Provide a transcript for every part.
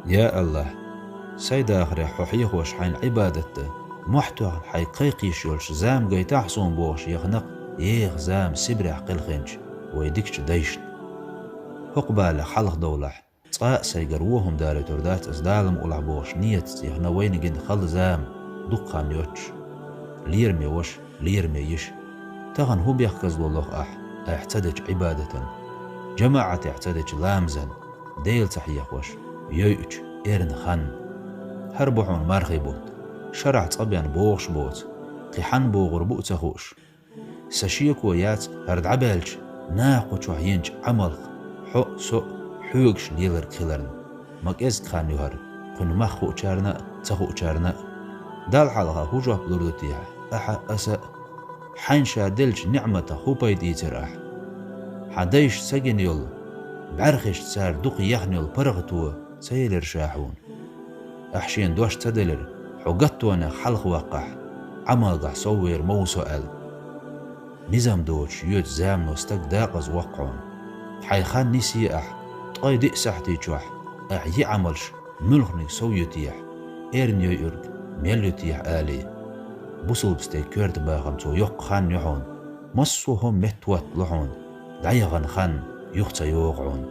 يا الله سيدا آخر حوحيه وش حين عبادته محتوى حيقيقيش يولش زام جاي تحصون بوش يخنق يخ زام سبرح قل خنج ويدكش ديشن حقبال حلق دولح صاء سيقروهم داري تردات ازدالم أولع بوش نيت يخنا وين جند خل زام دقان يوتش ليرمي وش ليرمي يش تغن هو بيحكز الله احتدج عبادة جماعة احتدج لامزن ديل تحيق وش يوش إيرن خن هربحون مارخي بوت شرع صبيان بوغش بوت قيحان بوغر بوت تخوش سشيك ويات هرد عبالش ناقو شوحينج عملق حق سوء حوغش ليلر كيلرن مك ازد خان يهر قن مخو چارنا تخو چارنا دال حالها هجوه بلردتيها أحا أسا حينشا دلج نعمة خوبايد إيتر حديش سجن يول بعرخش سار دقي يخنيل برغتو سيلر شاحون أحشين دوش تدلر حقتوانا حلق وقح عمل صوير مو سؤال نظام دوش يوت زام نوستك داقز وقعون حيخان نسي طاي دي سحتي جوح أحيي عملش ملخني سويتيح إيرنيو يرق ميلوتيح آلي بوصل بستي كورت باغم تو يق خان يحون مصوهم متوت لحون دايغن خان يختا يوقعون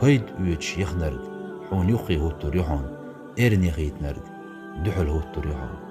بيد يوتش يخنرق حون يخي هوتو ريحون إيرني غيت نرق دحل هوتو ريحون